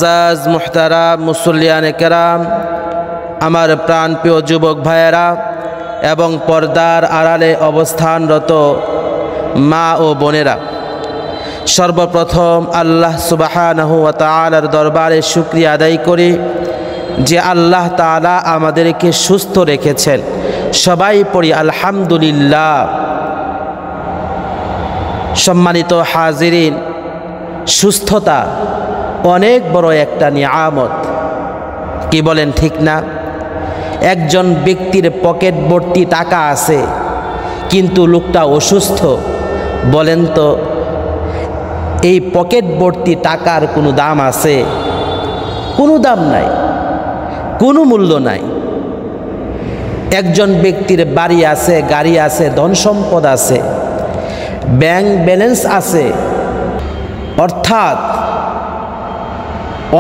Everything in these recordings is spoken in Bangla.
মুআজ্জাজ মুহতারাম মুসল্লিয়ানে কেরাম, আমার প্রাণপ্রিয় যুবক ভাইয়েরা এবং পর্দার আড়ালে অবস্থানরত মা ও বোনেরা, সর্বপ্রথম আল্লাহ সুবহানাহু ওয়া তাআলার দরবারে শুকরিয়া আদায় করি যে আল্লাহ তাআলা আমাদেরকে সুস্থ রেখেছেন। সবাই পড়ি আলহামদুলিল্লাহ। সম্মানিত হাজিরিন, সুস্থতা অনেক বড় একটা নিয়ামত, কি বলেন ঠিক না? একজন ব্যক্তির পকেট ভর্তি টাকা আছে কিন্তু লোকটা অসুস্থ, বলেন তো এই পকেট ভর্তি টাকার কোনো দাম আছে? কোনো দাম নাই, কোনো মূল্য নাই। একজন ব্যক্তির বাড়ি আছে, গাড়ি আছে, ধন সম্পদ আছে, ব্যাংক ব্যালেন্স আছে, অর্থাৎ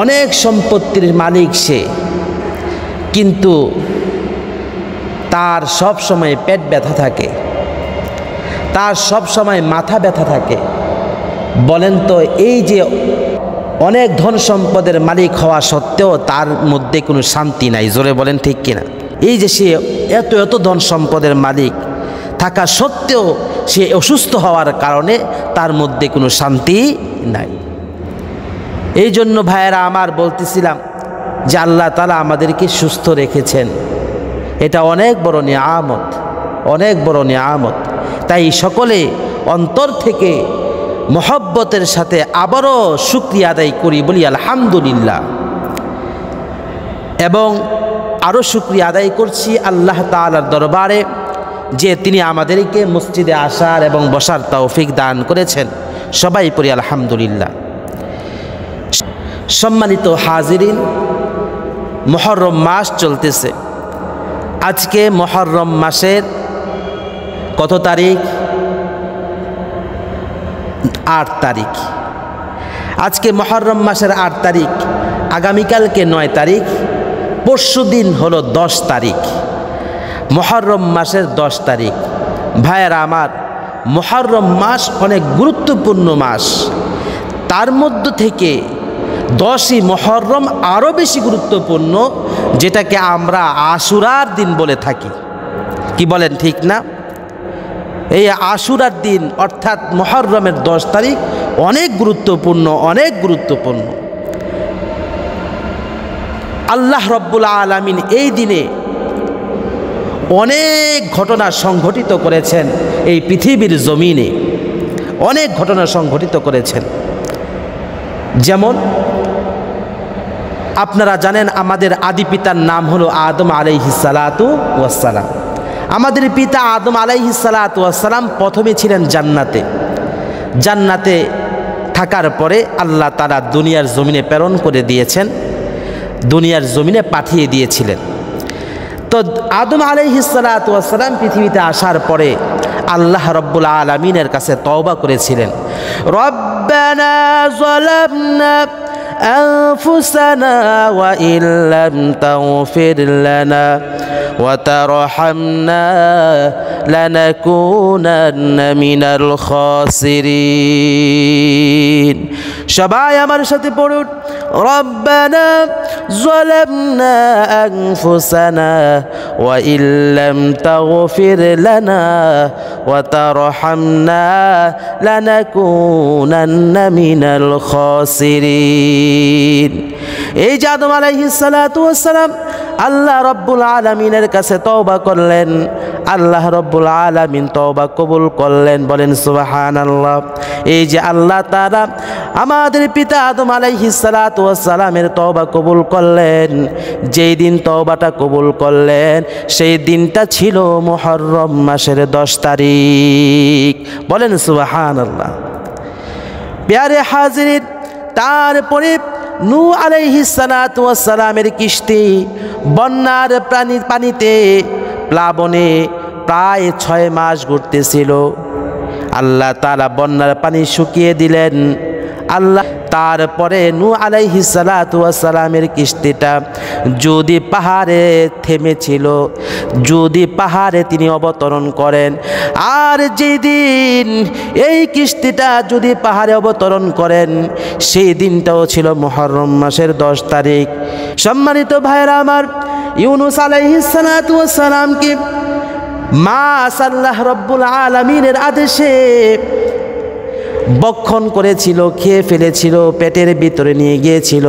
অনেক সম্পত্তির মালিক সে, কিন্তু তার সব সময় পেট ব্যথা থাকে, তার সব সময় মাথা ব্যথা থাকে। বলেন তো এই যে অনেক ধন সম্পদের মালিক হওয়া সত্ত্বেও তার মধ্যে কোনো শান্তি নাই, জোরে বলেন ঠিক কিনা? এই যে সে এত এত ধন সম্পদের মালিক থাকা সত্ত্বেও সে অসুস্থ হওয়ার কারণে তার মধ্যে কোনো শান্তি নাই। এই জন্য ভাইয়েরা আমার বলতেছিলাম যে আল্লাহ তাআলা আমাদেরকে সুস্থ রেখেছেন, এটা অনেক বড় নিয়ামত, অনেক বড় নিয়ামত। তাই সকলে অন্তর থেকে মহব্বতের সাথে আবারও শুকরিয়া আদায় করি, বলি আলহামদুলিল্লাহ। এবং আরও শুকরিয়া আদায় করছি আল্লাহ তাআলার দরবারে যে তিনি আমাদেরকে মসজিদে আসার এবং বসার তৌফিক দান করেছেন। সবাই পড়ি আলহামদুলিল্লাহ। সম্মানিত হাজিরিন, মুহররম মাস চলতেছে। আজকে মুহররম মাসের কত তারিখ? 8 তারিখ। আজকে মুহররম মাসের 8 তারিখ, আগামীকালকে 9 তারিখ, পরশু দিন হলো 10 তারিখ, মুহররম মাসের 10 তারিখ। ভাইয়েরা আমার, মুহররম মাস অনেক গুরুত্বপূর্ণ মাস। তার মধ্য থেকে 10ই মুহররম আরও বেশি গুরুত্বপূর্ণ, যেটাকে আমরা আশুরার দিন বলে থাকি। কি বলেন ঠিক না? এই আশুরার দিন অর্থাৎ মুহররমের 10 তারিখ অনেক গুরুত্বপূর্ণ, অনেক গুরুত্বপূর্ণ। আল্লাহ রব্বুল আলামিন এই দিনে অনেক ঘটনা সংঘটিত করেছেন, এই পৃথিবীর জমিনে অনেক ঘটনা সংঘটিত করেছেন। যেমন আপনারা জানেন আমাদের আদি পিতার নাম হলো আদম আলাইহিস সালাতু ওয়াস সালাম। আমাদের পিতা আদম আলাইহিস সালাতু ওয়াস সালাম প্রথমে ছিলেন জান্নাতে। জান্নাতে থাকার পরে আল্লাহ তাআলা দুনিয়ার জমিনে প্রেরণ করে দিয়েছেন, দুনিয়ার জমিনে পাঠিয়ে দিয়েছিলেন। তো আদম আলাইহিস সালাতু ওয়াস সালাম পৃথিবীতে আসার পরে আল্লাহ রব্বুল আলামিনের কাছে তওবা করেছিলেন, রব্বানা যালামনা أنفسنا وإن لم تغفر لنا وترحمنا لنكونن من الخاسرين। সবাই আমার সাথে পড়ুন, রব্বানা যালামনা আনফুসানা ওয়া ইল্লাম তাগফির লানা ওয়া তারহামনা লানাকুনান্না মিনাল খাসিরিন। এই যে আদম আলাইহিস সালাতু ওয়াস সালাম আল্লাহ রব্বুল আলামিনের কাছে তওবা করলেন, আল্লাহ রব্বুল আলামিন তওবা কবুল করলেন, বলেন সুবহানাল্লাহ। এই যে আল্লাহ তাআলা আমাদের পিতা আদম আলাইহিস সালাতু ওয়াস সালামের তওবা কবুল করলেন, যেই দিন তওবাটা কবুল করলেন সেই দিনটা ছিল মুহররম মাসের 10 তারিখ, বলেন সুবহানাল্লাহ। প্যারে হাজিরিন, তারপরে নূহ আলাইহিস সালাতু ওয়াস সালামের কিস্তি বন্যার পানিতে প্লাবনে প্রায় 6 মাস ঘুরতেছিল। আল্লাহ তাআলা বন্যার পানি শুকিয়ে দিলেন। আল্লাহ তারপরে নূহ আলাইহিস সালাতু ওয়াস সালামের কিস্তিটা যদি পাহাড়ে থেমেছিল, যদি পাহাড়ে তিনি অবতরণ করেন, আর যেদিন এই কিস্তিটা যদি পাহাড়ে অবতরণ করেন সেই দিনটাও ছিল মুহররম মাসের 10 তারিখ। সম্মানিত ভাইরা আমার, ইউনুস আলাইহিস সালাতু ওয়াস সালামকে মাছ আল্লাহ রব্বুল আলামিনের আদেশে বক্ষণ করেছিল, খেয়ে ফেলেছিল, পেটের ভিতরে নিয়ে গিয়েছিল।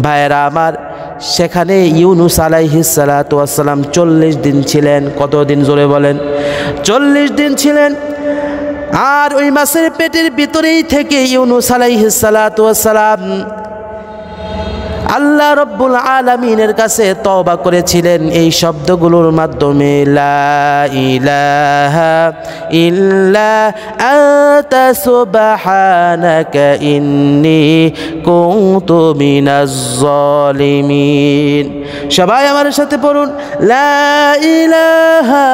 ভাইরা আমার, সেখানে ইউনুস আলাইহিস সালাতু ওয়াস সালাম 40 দিন ছিলেন। কতদিন জোরে বলেন? 40 দিন ছিলেন। আর ওই মাছের পেটের ভিতরেই থেকে ইউনুস আলাইহিস সালাতু ওয়াস সালাম আল্লাহ রব্বুল আলামিনের কাছে তওবা করেছিলেন এই শব্দগুলোর মাধ্যমে, লা ইলাহা ইল্লা আনতা সুবহানাকা ইন্নী কুনতু মিনাজ জালিমিন। সবাই আমার সাথে পড়ুন, লা ইলাহা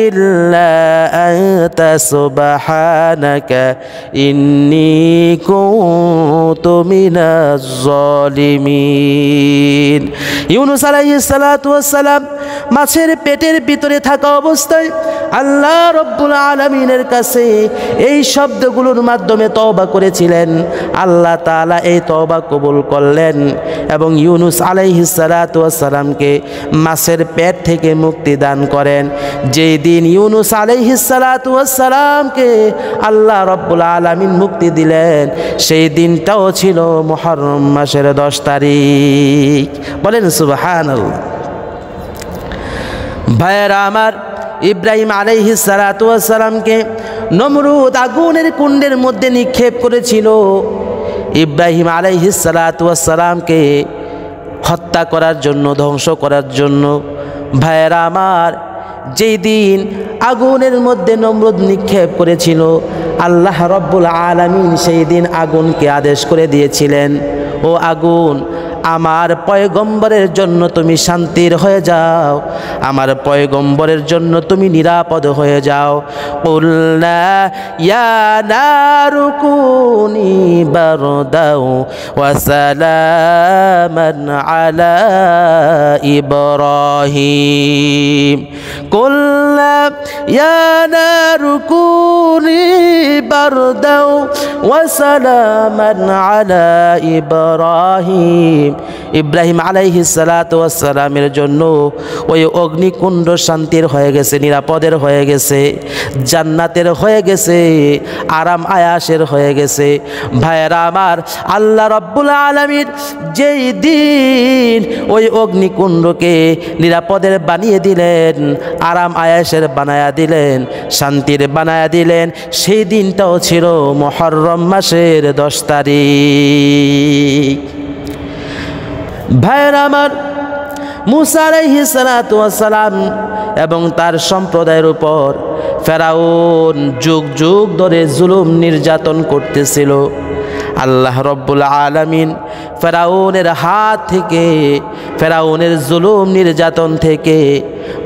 ইল্লা আনতা সুবহানাকা ইন্নী কুনতু মিনাজ জালিমিন। ইউনুস আলাইহিস সালাতু ওয়াস সালাম মাছের পেটের ভিতরে থাকা অবস্থায় আল্লাহ রব্বুল আলামিনের কাছে এই শব্দগুলোর মাধ্যমে তওবা করেছিলেন। আল্লাহ তাআলা এই তওবা কবুল করলেন এবং ইউনুস আলাইহিস সালাতু ওয়াস সালামকে মাছের পেট থেকে মুক্তি দান করেন। যেই দিন ইউনুস আলাইহিস সালাতু ওয়াস সালামকে আল্লাহ রব্বুল আলামিন মুক্তি দিলেন সেই দিনটাও ছিল মুহররম মাসের 10 তারিখ। বলেন সুবহানাল্লাহ। ভাইয়েরা আমার, ইব্রাহিম আলাইহিস সালাতু ওয়াস সালামকে নমরুদ আগুনের কুণ্ডের মধ্যে নিক্ষেপ করেছিল। ইব্রাহিম আলাইহিস সালাতু ওয়াস সালামকে হত্যা করার জন্য, ধ্বংস করার জন্য। ভাইয়েরা আমার, যেই দিন আগুনের মধ্যে নমরুদ নিক্ষেপ করেছিল আল্লাহ রব্বুল আলামিন সেই দিন আগুনকে আদেশ করে দিয়েছিলেন, ও আগুন, আমার পয়গম্বরের জন্য তুমি শান্তির হয়ে যাও, আমার পয়গম্বরের জন্য তুমি নিরাপদ হয়ে যাও। কুলনা ইয়া নারু কুনি বারদাও ওয়া সালামান আলা ইব্রাহিম। কুলনা ইয়া নারু কুনি বারদাও ওয়া সালামান আলা ইব্রাহিম। ইব্রাহিম আলাইহিস সালাতু ওয়াস সালামের জন্য ওই অগ্নিকুণ্ড শান্তির হয়ে গেছে, নিরাপদের হয়ে গেছে, জান্নাতের হয়ে গেছে, আরাম আয়াসের হয়ে গেছে। ভাইয়েরা আমার, আল্লাহ রব্বুল আলামিন যেই দিন ওই অগ্নিকুণ্ডকে নিরাপদের বানিয়ে দিলেন, আরাম আয়াসের বানায়া দিলেন, শান্তির বানায়া দিলেন, সেই দিনটাও ছিল মুহররম মাসের 10 তারিখ। ভাইয়েরা আমার, মুসা আলাইহিস সালাতু ওয়াস সালাম এবং তার সম্প্রদায়ের উপর ফেরাউন যুগ যুগ ধরে জুলুম নির্যাতন করতেছিল। আল্লাহ রব্বুল আলামিন ফেরাউনের হাত থেকে, ফেরাউনের জুলুম নির্যাতন থেকে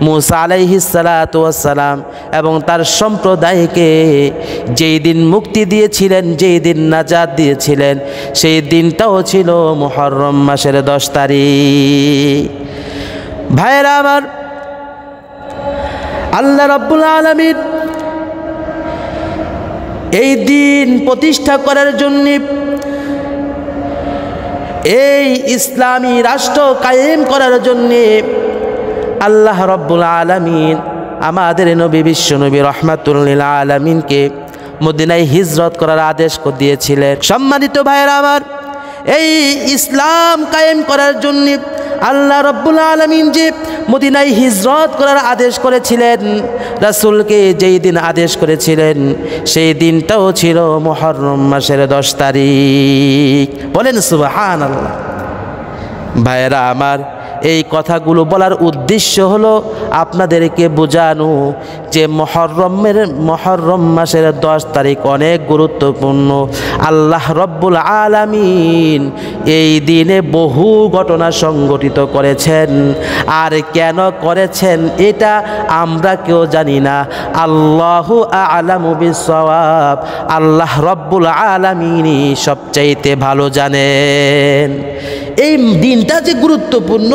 মুসা আলাইহিস সালাতু ওয়াস সালাম এবং তার সম্প্রদায়কে যেই দিন মুক্তি দিয়েছিলেন, যেই দিন নাজাত দিয়েছিলেন, সেই দিনটাও ছিল মুহররম মাসের 10 তারিখ। ভাইয়েরা আমার, আল্লাহ রাব্বুল আলামিন এই দিন প্রতিষ্ঠা করার জন্য, এই ইসলামী রাষ্ট্র কায়েম করার জন্যে আল্লাহ রাব্বুল আলামিন আমাদের নবী বিশ্ব নবী রাহমাতুল লিল আলামিনকে মদিনায় হিজরত করার আদেশ দিয়েছিলেন। সম্মানিত ভাইয়েরা আমার, এই ইসলাম কায়েম করার জন্য আল্লাহ রাব্বুল আলামিন যে মদিনায় হিজরত করার আদেশ করেছিলেন, রাসূলকে যেই দিন আদেশ করেছিলেন সেই দিনটাও ছিল মুহররম মাসের 10 তারিখ। বলেন সুবহানাল্লাহ। ভাইয়েরা আমার, এই কথাগুলো বলার উদ্দেশ্য হলো আপনাদেরকে বোঝানো যে মুহররম মাসের 10 তারিখ অনেক গুরুত্বপূর্ণ। আল্লাহ রব্বুল আলামিন এই দিনে বহু ঘটনা সংঘটিত করেছেন, আর কেন করেছেন এটা আমরা কেউ জানি না। আল্লাহু আ'লামু বিস-সাওয়াব, আল্লাহ রব্বুল আলামিনই সবচাইতে ভালো জানেন। এই দিনটা যে গুরুত্বপূর্ণ,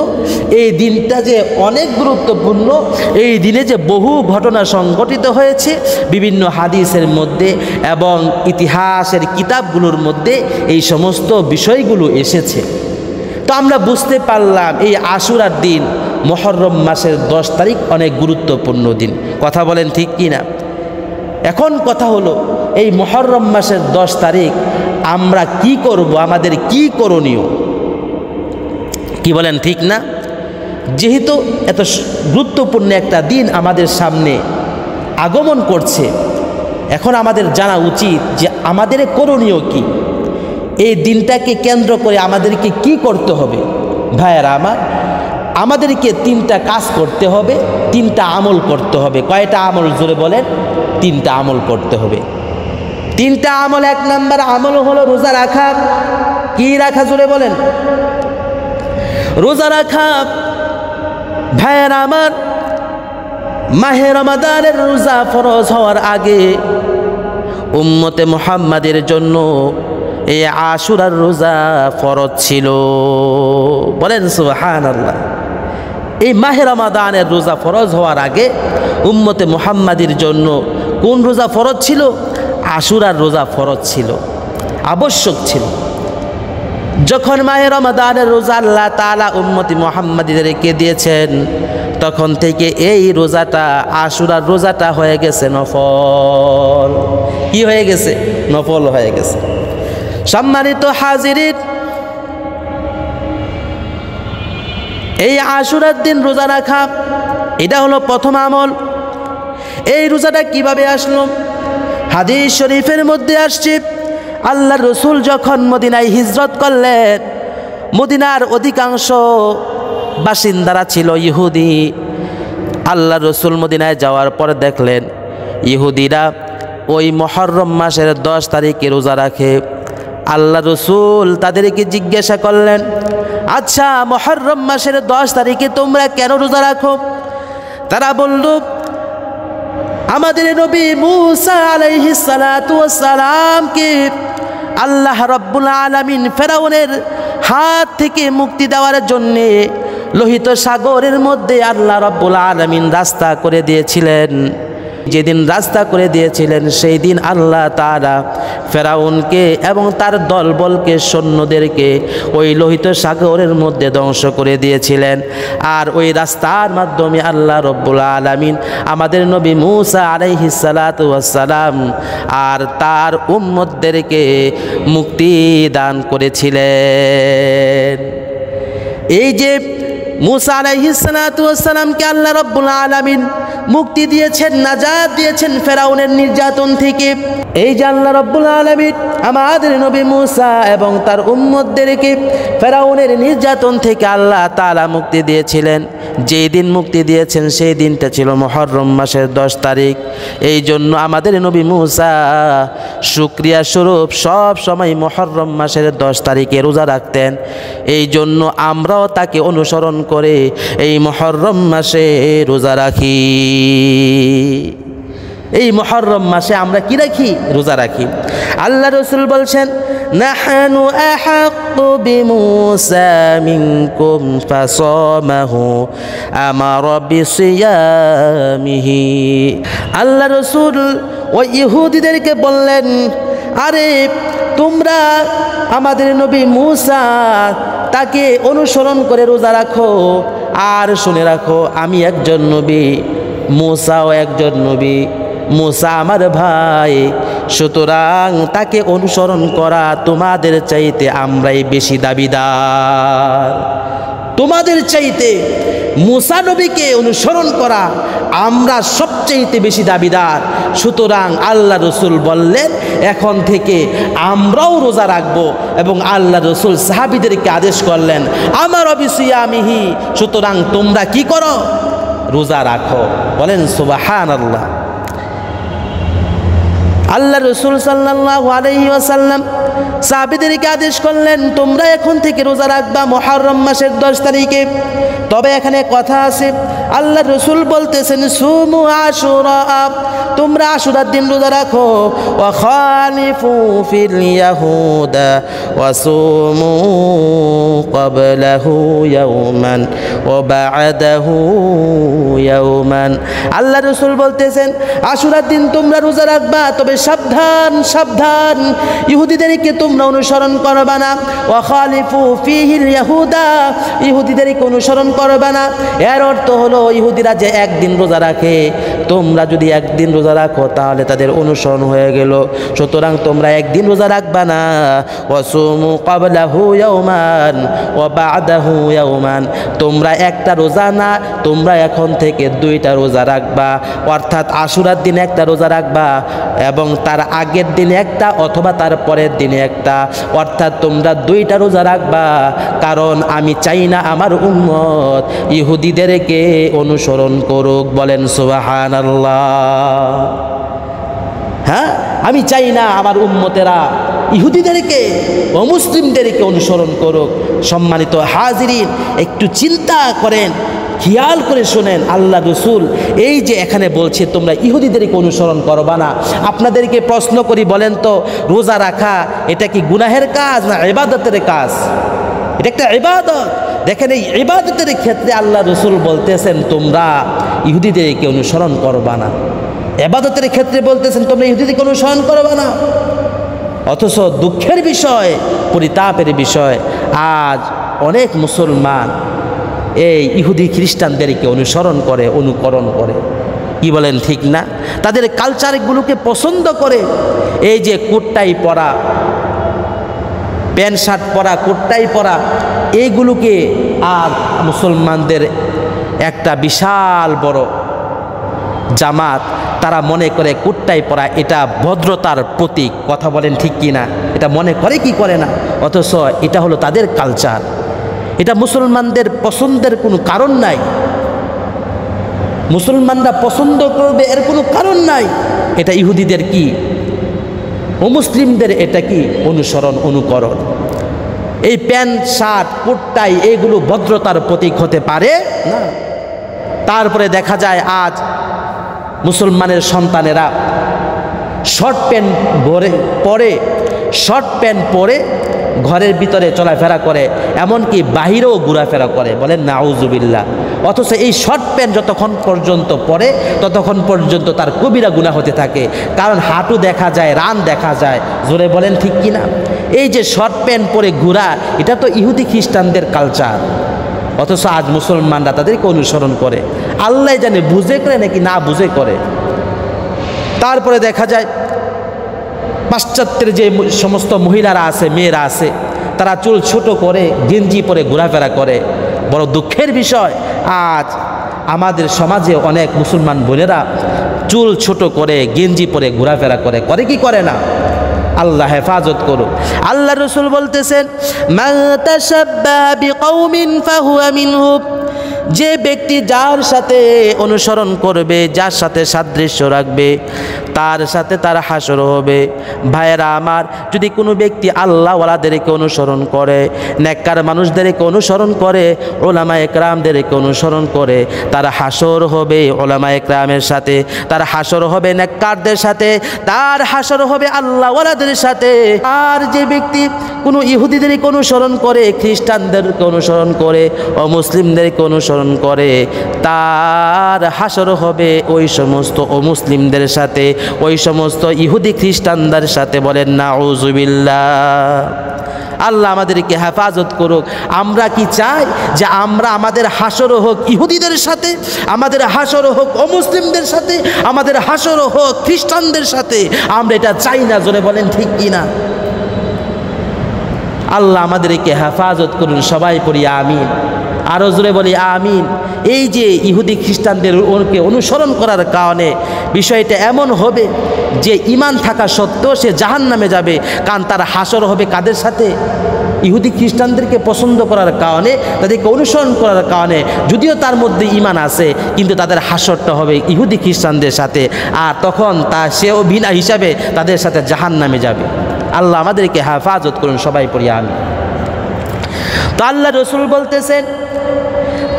এই দিনটা যে অনেক গুরুত্বপূর্ণ, এই দিনে যে বহু ঘটনা সংঘটিত হয়েছে বিভিন্ন হাদিসের মধ্যে এবং ইতিহাসের কিতাবগুলোর মধ্যে এই সমস্ত বিষয়গুলো এসেছে। তো আমরা বুঝতে পারলাম এই আশুরার দিন মুহররম মাসের 10 তারিখ অনেক গুরুত্বপূর্ণ দিন। কথা বলেন ঠিক কি না? এখন কথা হলো এই মুহররম মাসের 10 তারিখ আমরা কি করব, আমাদের কি করণীয়, কি বলেন ঠিক না? যেহেতু এত গুরুত্বপূর্ণ একটা দিন আমাদের সামনে আগমন করছে, এখন আমাদের জানা উচিত যে আমাদের করণীয় কি, এই দিনটাকে কেন্দ্র করে আমাদেরকে কি করতে হবে। ভাইয়েরা আমার, আমাদেরকে 3টা কাজ করতে হবে, 3টা আমল করতে হবে। কয়টা আমল জোরে বলেন? 3টা আমল করতে হবে। 3টা আমল। 1 নম্বর আমল হলো রোজা রাখা। কি রাখা জোরে বলেন? রোজা রাখা। ভাইয়েরা আমার, মাহে রমাদানের রোজা ফরজ হওয়ার আগে উম্মতে মুহাম্মাদের জন্য এই আশুরার রোজা ফরজ ছিল। বলেন সুবহানাল্লাহ। এই মাহে রমাদানের রোজা ফরজ হওয়ার আগে উম্মতে মুহাম্মাদের জন্য কোন রোজা ফরজ ছিল? আশুরার রোজা ফরজ ছিল, আবশ্যক ছিল। যখন মাহে রমাদানের রোজা আল্লাহ তাআলা উম্মতি মুহাম্মাদীদেরকে দিয়েছেন, তখন থেকে এই রোজাটা, আশুরার রোজাটা হয়ে গেছে নফল। কি হয়ে গেছে? নফল হয়ে গেছে। সম্মানিত হাজিরিন, এই আশুরার দিন রোজা রাখা, এটা হলো প্রথম আমল। এই রোজাটা কিভাবে আসলো? হাদিস শরীফের মধ্যে আসছে, আল্লাহ রসুল যখন মদিনায় হিজরত করলেন, মদিনার অধিকাংশ বাসিন্দারা ছিল ইহুদি। আল্লাহ রসুল মদিনায় যাওয়ার পর দেখলেন ইহুদিরা ওই মুহররম মাসের 10 তারিখে রোজা রাখে। আল্লাহ রসুল তাদেরকে জিজ্ঞাসা করলেন, আচ্ছা মুহররম মাসের 10 তারিখে তোমরা কেন রোজা রাখো? তারা বলল, আমাদের নবী মুসা আলাইহিস সালাতু ওয়াস সালামকে আল্লাহ রাব্বুল আলামিন ফেরাউনের হাত থেকে মুক্তি দেওয়ার জন্যে লোহিত সাগরের মধ্যে আল্লাহ রাব্বুল আলামিন রাস্তা করে দিয়েছিলেন। যেদিন রাস্তা করে দিয়েছিলেন সেই দিন আল্লাহ তাআলা ফেরাউনকে এবং তার দলবলকে, সৈন্যদেরকে ওই লোহিত সাগরের মধ্যে ধ্বংস করে দিয়েছিলেন। আর ওই রাস্তার মাধ্যমে আল্লাহ রব্বুল আলামিন আমাদের নবী মুসা আলাইহিস সালাতু ওয়াস সালাম আর তার উম্মতদেরকে মুক্তি দান করেছিলেন। এই যে মুসা আলাইহিস সালাতু ওয়াস সালামকে আল্লাহ রব্বুল আলামিন মুক্তি দিয়েছেন, নাজাত দিয়েছেন ফেরাউনের নির্যাতন থেকে, এই যে আল্লাহ রব্বুল আলামিন আমাদের নবী মুসা এবং তার উম্মতদেরকে ফেরাউনের নির্যাতন থেকে আল্লাহ তাআলা মুক্তি দিয়েছিলেন, যেই দিন মুক্তি দিয়েছেন সেই দিনটা ছিল মুহররম মাসের 10 তারিখ। এই জন্য আমাদের নবী মুসা শুকরিয়া স্বরূপ সব সময় মুহররম মাসের 10 তারিখে রোজা রাখতেন। এই জন্য আমরাও তাকে অনুসরণ করে এই মুহররম মাসে রোজা রাখি। এই মুহররম মাসে আমরা কি রাখি? রোজা রাখি। আল্লাহ রাসূল বলছেন, নাহনু আহাক্কু বিমুসা মিনকুম ফাসামাহু আমারা বিসিয়ামিহি। আল্লাহ রাসূল ওই ইহুদিদেরকে বললেন, আরে তোমরা আমাদের নবী মুসা তাকে অনুসরণ করে রোজা রাখো। আর শুনে রাখো, আমি একজন নবী, মুসাও একজন নবী, মুসা আমার ভাই, সুতরাং তাকে অনুসরণ করা তোমাদের চাইতে আমরাই বেশি দাবিদার। তোমাদের চাইতে মুসা নবীকে অনুসরণ করা আমরা সবচাইতে বেশি দাবিদার। সুতরাং আল্লাহ রসুল বললেন এখন থেকে আমরাও রোজা রাখবো, এবং আল্লাহ রসুল সাহাবীদেরকে আদেশ করলেন আমার অবিসিয়ামিহি, সুতরাং তোমরা কি করো, রোজা রাখো। বলেন সুবহানাল্লাহ। আল্লাহ রসুল সাল্লাল্লাহু আলাইহি ওয়াসাল্লাম সাহাবীদেরকে আদেশ করলেন তোমরা এখন থেকে রোজা রাখবা মুহররম মাসের 10 তারিখে। তবে এখানে কথা আছে, আল্লাহ রসুল বলতেছেন সুমু আশুরা, তোমরা আশুরার দিন রোজা রাখো। ওয়া খালিফু ফিল ইয়াহুদা ওয়া সুমু ক্বাবলাহু ইয়াওমান ওয়া বা'দাহু ইয়াওমান। আল্লাহ রসুল বলতেছেন আশুরার দিন তোমরা রোজা রাখবা, তবে সাবধান সাবধান, ইহুদিদেরকে তোমরা অনুসরণ করবা না। ওয়া খালিফু ফিহিল ইয়াহুদা, ইহুদিদেরকে অনুসরণ করবা না। এর অর্থ হলো ইহুদিরা যে একদিন রোজা রাখে, তোমরা যদি একদিন রোজা রাখো তাহলে তাদের অনুসরণ হয়ে গেল। সুতরাং তোমরা একদিন রোজা রাখবা না। ওয়াসুমু ক্বাবলাহু ইয়াওমান ওয়া বা'দাহু ইয়াওমান, তোমরা একটা রোজা না, তোমরা এখন থেকে 2টা রোজা রাখবা। অর্থাৎ আশুরার দিন একটা রোজা রাখবা এবং তার আগের দিন একটা অথবা তার পরের দিনে একটা, অর্থাৎ তোমরা 2টা রোজা রাখবা। কারণ আমি চাই না আমার উম্মত ইহুদিদেরকে অনুসরণ করুক। বলেন সুবহানাল্লাহ। হ্যাঁ, আমি চাই না আমার উম্মতেরা ইহুদিদেরকে অমুসলিমদেরকে অনুসরণ করুক। সম্মানিত হাজিরিন, একটু চিন্তা করেন, খেয়াল করে শোনেন, আল্লাহ রসুল এই যে এখানে বলছে তোমরা ইহুদিদেরকে অনুসরণ করবা না। আপনাদেরকে প্রশ্ন করি, বলেন তো রোজা রাখা এটা কি গুনাহের কাজ না ইবাদতের কাজ? এটা একটা ইবাদত। দেখেন এই ইবাদতের ক্ষেত্রে আল্লাহ রসুল বলতেছেন তোমরা ইহুদিদেরকে অনুসরণ করবা না। ইবাদতের ক্ষেত্রে বলতেছেন তোমরা ইহুদিদেরকে অনুসরণ করবা না। অথচ দুঃখের বিষয়, পরিতাপের বিষয়, আজ অনেক মুসলমান এই ইহুদি খ্রিস্টানদেরকে অনুসরণ করে, অনুকরণ করে। কি বলেন, ঠিক না? তাদের কালচারগুলোকে পছন্দ করে। এই যে কোটটাই পরা, প্যান্ট শার্ট পরা, কোটটাই পরা, এইগুলোকে আর মুসলমানদের একটা বিশাল বড় জামাত, তারা মনে করে কোটটাই পরা এটা ভদ্রতার প্রতীক। কথা বলেন ঠিক কি না? এটা মনে করে কি করে না? অথচ এটা হলো তাদের কালচার। এটা মুসলমানদের পছন্দের কোনো কারণ নাই, মুসলমানরা পছন্দ করবে এর কোনো কারণ নাই। এটা ইহুদিদের কি, অমুসলিমদের এটা কি অনুসরণ, অনুকরণ। এই প্যান্ট শার্ট কোটটাই এগুলো ভদ্রতার প্রতীক হতে পারে না। তারপরে দেখা যায় আজ মুসলমানের সন্তানেরা শর্ট প্যান্ট পরে, শর্ট প্যান্ট পরে ঘরের ভিতরে চলাফেরা করে, এমনকি বাহিরেও ঘোরাফেরা করে। বলেন নাউজুবিল্লাহ। অথচ এই শর্ট প্যান্ট যতক্ষণ পর্যন্ত পরে ততক্ষণ পর্যন্ত তার কবিরা গুনাহ হতে থাকে, কারণ হাঁটু দেখা যায়, রান দেখা যায়। জোরে বলেন ঠিক কিনা? এই যে শর্ট প্যান্ট পরে ঘোরা, এটা তো ইহুদি খ্রিস্টানদের কালচার। অথচ আজ মুসলমানরা তাদেরকে অনুসরণ করে। আল্লাহ জানে বুঝে করে নাকি না বুঝে করে। তারপরে দেখা যায় পাশ্চাত্যের যে সমস্ত মহিলারা আছে, মেয়েরা আছে, তারা চুল ছোট করে গেঞ্জি পরে ঘোরাফেরা করে। বড় দুঃখের বিষয়, আজ আমাদের সমাজে অনেক মুসলমান বোনেরা চুল ছোট করে গেঞ্জি পরে ঘোরাফেরা করে। করে কি করে না? আল্লাহ হেফাজত করুক। আল্লাহ রসুল বলতেছেন মান তাশাব্বাহা বিকওমিন ফাহুয়া মিনহুম, যে ব্যক্তি যার সাথে অনুসরণ করবে, যার সাথে সাদৃশ্য রাখবে, তার সাথে তার হাসর হবে। ভাইয়েরা আমার, যদি কোনো ব্যক্তি আল্লাহওয়ালাদেরকে অনুসরণ করে, নেককার মানুষদেরকে অনুসরণ করে, ওলামা একরামদেরকে অনুসরণ করে, তার হাসর হবে ওলামা একরামের সাথে, তার হাসর হবে নেককারদের সাথে, তার হাসর হবে আল্লাহওয়ালাদের সাথে। আর যে ব্যক্তি কোনো ইহুদিদেরকে অনুসরণ করে, খ্রিস্টানদেরকে অনুসরণ করে, অমুসলিমদেরকে অনুসরণ করে, তার হাসর হবে ওই সমস্ত অমুসলিমদের সাথে, ওই সমস্ত ইহুদি খ্রিস্টানদের সাথে। বলেন নাউযুবিল্লাহ। আল্লাহ আমাদেরকে হেফাজত করুক। আমরা কি চাই যে আমরা আমাদের হাসর হোক ইহুদিদের সাথে, আমাদের হাসর হোক অমুসলিমদের সাথে, আমাদের হাসর হোক খ্রিস্টানদের সাথে? আমরা এটা চাই না। জোরে বলেন ঠিক কি না? আল্লাহ আমাদেরকে হেফাজত করুন। সবাই পড়ি আমিন। আরও জোরে বলি আমিন। এই যে ইহুদি খ্রিস্টানদের অনুসরণ করার কারণে বিষয়টা এমন হবে যে ঈমান থাকা সত্ত্বেও সে জাহান্নামে যাবে, কারণ তার হাসর হবে কাদের সাথে? ইহুদি খ্রিস্টানদেরকে পছন্দ করার কারণে, তাদেরকে অনুসরণ করার কারণে, যদিও তার মধ্যে ঈমান আছে, কিন্তু তাদের হাসরটা হবে ইহুদি খ্রিস্টানদের সাথে, আর তখন সেও বিনা হিসাবে তাদের সাথে জাহান্নামে যাবে। আল্লাহ আমাদেরকে হেফাজত করুন। সবাই পড়ি আমিন। তো আল্লাহ রসুল বলতেছেন,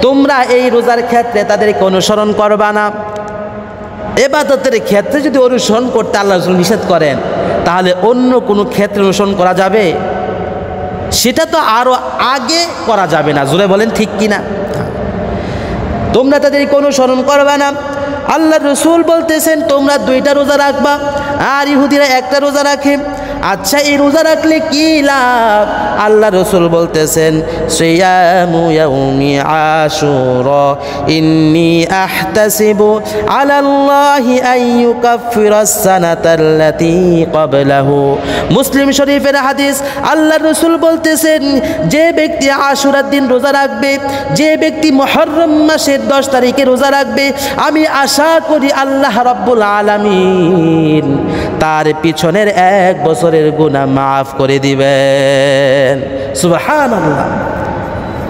তোমরা এই রোজার ক্ষেত্রে তাদেরকে অনুসরণ করবা না। ইবাদতের ক্ষেত্রে যদি অনুসরণ করতে আল্লাহ রসুল নিষেধ করেন, তাহলে অন্য কোনো ক্ষেত্রে অনুসরণ করা যাবে? সেটা তো আরও আগে করা যাবে না। জোরে বলেন ঠিক কিনা? তোমরা তাদেরকে অনুসরণ করবা না। আল্লাহ রসুল বলতেছেন, তোমরা 2টা রোজা রাখবা, আর ইহুদিরা 1টা রোজা রাখে। আচ্ছা, এই রোজা রাখলে কি লাভ? আল্লাহ রসুল বলতেছেন, সিয়ামু ইয়াউমি আশুরা ইন্নী আহতাসিবু আলাল্লাহি আন ইউকাফফিরাস সানাতাল্লাতী ক্বাবলাহু। মুসলিম শরীফের হাদিস। আল্লাহ রসুল বলতেছেন, যে ব্যক্তি আশুরার দিন রোজা রাখবে, যে ব্যক্তি মুহররম মাসের 10 তারিখে রোজা রাখবে, আমি আশা করি আল্লাহ রাব্বুল আলামিন তার পিছনের 1 বছরের গুনাহ মাফ করে দিবেন। সুবহানাল্লাহ।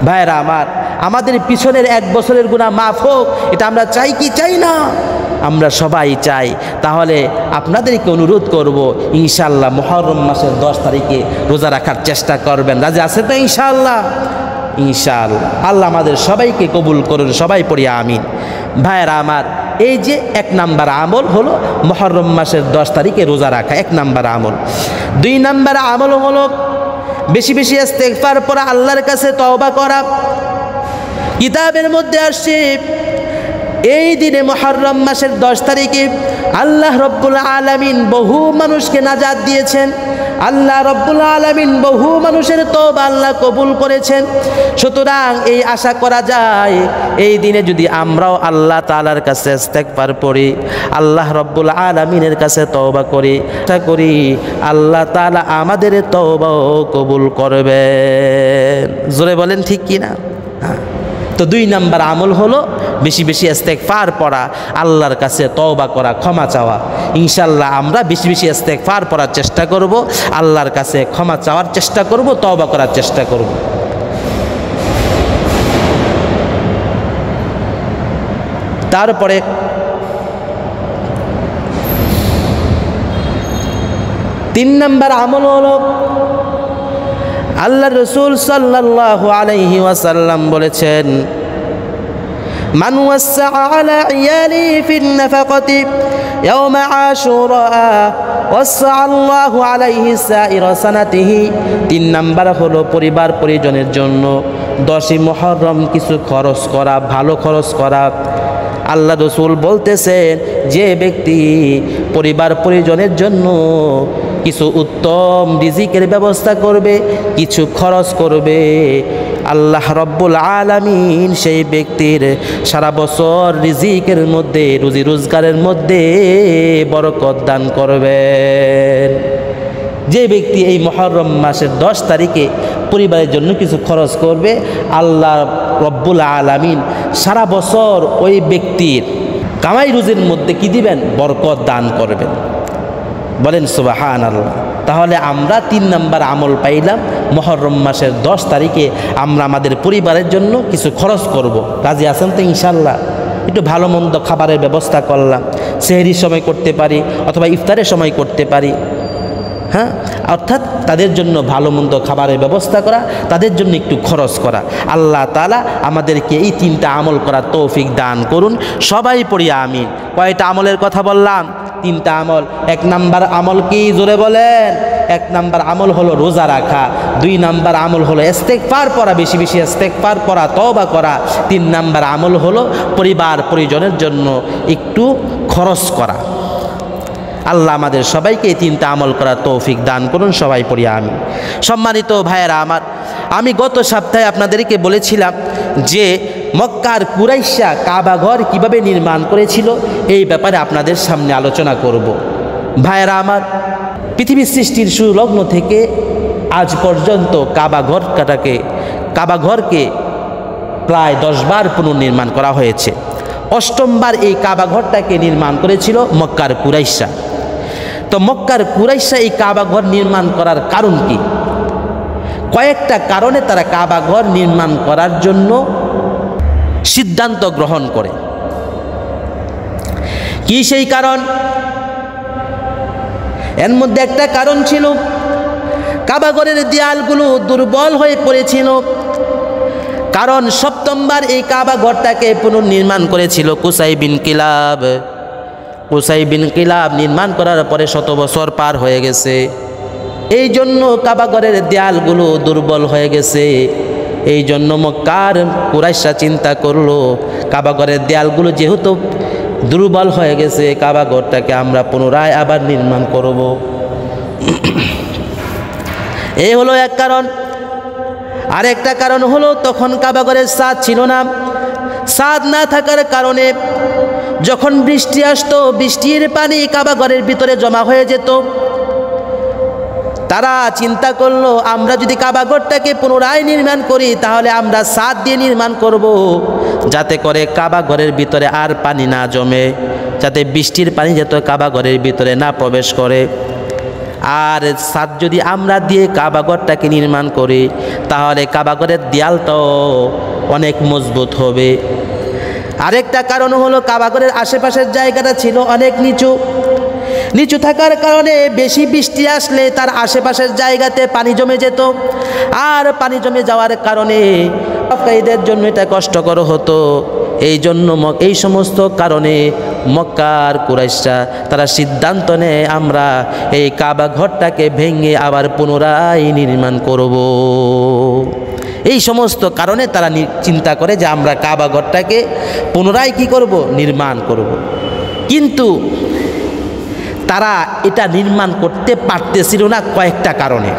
ভাইরা আমার, আমাদের পিছনের 1 বছরের গুনাহ মাফ হোক, এটা আমরা চাই কি চাই না? আমরা সবাই চাই। তাহলে আপনাদেরকে অনুরোধ করব, ইনশাআল্লাহ মুহররম মাসের 10 তারিখে রোজা রাখার চেষ্টা করবেন। রাজি আছেন তো ইনশাআল্লাহ? ইনশাআল্লাহ। আল্লাহ আমাদের সবাইকে কবুল করুন। সবাই পড়ি আমিন। ভাইরা আমার, এই যে 1 নাম্বার আমল হলো মুহররম মাসের 10 তারিখে রোজা রাখা, 1 নাম্বার আমল। 2 নাম্বার আমল হলো বেশি বেশি ইস্তেগফার পড়া, আল্লাহর কাছে তওবা করা। কিতাবের মধ্যে আসছে, এই দিনে মুহররম মাসের 10 তারিখে আল্লাহ রব্বুল আলামিন বহু মানুষকে নাজাত দিয়েছেন। আল্লাহ রব্বুল আলামিন বহু মানুষের তওবা আল্লাহ কবুল করেছেন। সুতরাং এই আশা করা যায়, এই দিনে যদি আমরাও আল্লাহ তাআলার কাছে ইস্তেগফার পড়ি, আল্লাহ রব্বুল আলামিনের কাছে তওবা করি, আশা করি আল্লাহ তাআলা আমাদের তওবাও কবুল করবেন। জোরে বলেন ঠিক কি না? তো 2 নাম্বার আমল হলো বেশি বেশি ইস্তেগফার পড়া, আল্লাহর কাছে তওবা করা, ক্ষমা চাওয়া। ইনশাআল্লাহ আমরা বেশি বেশি ইস্তেগফার পড়ার চেষ্টা করব, আল্লাহর কাছে ক্ষমা চাওয়ার চেষ্টা করব, তওবা করার চেষ্টা করব। তারপরে তিন নাম্বার আমল হলো, আল্লাহ রসুল সাল্লাল্লাহু আলাইহি ওয়াসাল্লাম বলেছেন, মান ওয়াসআ আলা ইয়ালি ফিন নাফাকাতি ইয়াওমা আশুরা ওয়াসআ আল্লাহু আলাইহি সাইরা সানাতিহি। 3 নাম্বার হলো পরিবার পরিজনের জন্য 10ই মুহররম কিছু খরচ করা, ভালো খরচ করা। আল্লাহ রসুল বলতেছেন, যে ব্যক্তি পরিবার পরিজনের জন্য কিছু উত্তম রিজিকের ব্যবস্থা করবে, কিছু খরচ করবে, আল্লাহ রব্বুল আলামিন সেই ব্যক্তির সারা বছর রিজিকের মধ্যে, রুজি রোজগারের মধ্যে বরকত দান করবেন। যে ব্যক্তি এই মুহররম মাসের 10 তারিখে পরিবারের জন্য কিছু খরচ করবে, আল্লাহ রব্বুল আলামিন সারা বছর ওই ব্যক্তির কামাই রুজির মধ্যে কি দিবেন? বরকত দান করবেন। বলেন সুবহানাল্লাহ। তাহলে আমরা 3 নাম্বার আমল পাইলাম, মুহররম মাসের 10 তারিখে আমরা আমাদের পরিবারের জন্য কিছু খরচ করব। রাজি আছেন তো ইনশাআল্লাহ? একটু ভালো মন্দ খাবারের ব্যবস্থা করলাম, সেহরির সময় করতে পারি অথবা ইফতারের সময় করতে পারি। হ্যাঁ, অর্থাৎ তাদের জন্য ভালো মন্দ খাবারের ব্যবস্থা করা, তাদের জন্য একটু খরচ করা। আল্লাহ তাআলা আমাদেরকে এই 3টা আমল করার তৌফিক দান করুন। সবাই পড়ি আমিন। কয়টা আমলের কথা বললাম? 3টা আমল। 1 নাম্বার আমল কি? জোরে বলেন। 1 নাম্বার আমল হলো রোজা রাখা। 2 নাম্বার আমল হলো ইস্তেগফার পড়া, বেশি বেশি ইস্তেগফার পড়া, তওবা করা। 3 নাম্বার আমল হলো পরিবার পরিজনের জন্য একটু খরচ করা। আল্লাহ আমাদের সবাইকে এই তিনটা আমল করার তৌফিক দান করুন, সবাই পড়ি আমিন। সম্মানিত ভাইয়েরা আমার, আমি গত সপ্তাহে আপনাদেরকে বলেছিলাম যে মক্কার কুরাইশা কাবা ঘর কীভাবে নির্মাণ করেছিল এই ব্যাপারে আপনাদের সামনে আলোচনা করব। ভাইয়েরা আমার, পৃথিবীর সৃষ্টির সুলগ্ন থেকে আজ পর্যন্ত কাবা ঘরকে প্রায় 10 বার পুনর্নির্মাণ করা হয়েছে। 8ম বার এই কাবা ঘরটাকে নির্মাণ করেছিল মক্কার কুরাইশা। তো মক্কার কুরাইশা এই কাবা ঘর নির্মাণ করার কারণ কি? কয়েকটা কারণে তারা কাবা ঘর নির্মাণ করার জন্য সিদ্ধান্ত গ্রহণ করে। কি সেই কারণ? এর মধ্যে একটা কারণ ছিল কাবা ঘরের দেয়ালগুলো দুর্বল হয়ে পড়েছিল। কারণ 7ম বার এই কাবা ঘরটাকে পুনর্নির্মাণ করেছিল কুসাই বিন কিলাব নির্মাণ করার পরে 100 বছর পার হয়ে গেছে। এই জন্য কাবা ঘরের দেয়ালগুলো দুর্বল হয়ে গেছে। এই জন্য মক্কার কুরাইশা চিন্তা করলো কাবা ঘরের দেয়ালগুলো যেহেতু দুর্বল হয়ে গেছে, কাবা ঘরটাকে আমরা পুনরায় আবার নির্মাণ করব। এই হলো এক কারণ। আরেকটা কারণ হলো তখন কাবা ঘরের ছাদ ছিল না। ছাদ না থাকার কারণে যখন বৃষ্টি আসতো, বৃষ্টির পানি কাবা ঘরের ভিতরে জমা হয়ে যেত। তারা চিন্তা করলো আমরা যদি কাবা ঘরটাকে পুনরায় নির্মাণ করি তাহলে আমরা ছাদ দিয়ে নির্মাণ করব, যাতে করে কাবা ঘরের ভিতরে আর পানি না জমে, যাতে বৃষ্টির পানি যাতে কাবা ঘরের ভিতরে না প্রবেশ করে। আর ছাদ যদি আমরা দিয়ে কাবা ঘরটাকে নির্মাণ করি তাহলে কাবা ঘরের দেয়ালটাও অনেক মজবুত হবে। আরেকটা কারণ হলো কাবা ঘরের আশেপাশের জায়গাটা ছিল অনেক নিচু থাকার কারণে বেশি বৃষ্টি আসলে তার আশেপাশের জায়গাতে পানি জমে যেত। আর পানি জমে যাওয়ার কারণে এদের জন্য এটা কষ্টকর হতো। এই সমস্ত কারণে মক্কার কুরাইশরা তারা সিদ্ধান্ত নেয় আমরা এই কাবা ঘরটাকে ভেঙে আবার পুনরায় নির্মাণ করব। এই সমস্ত কারণে তারা চিন্তা করে যে আমরা কাবা ঘরটাকে পুনরায় কি করব? নির্মাণ করব। কিন্তু তারা এটা নির্মাণ করতে পারতেছিল না কয়েকটা কারণে।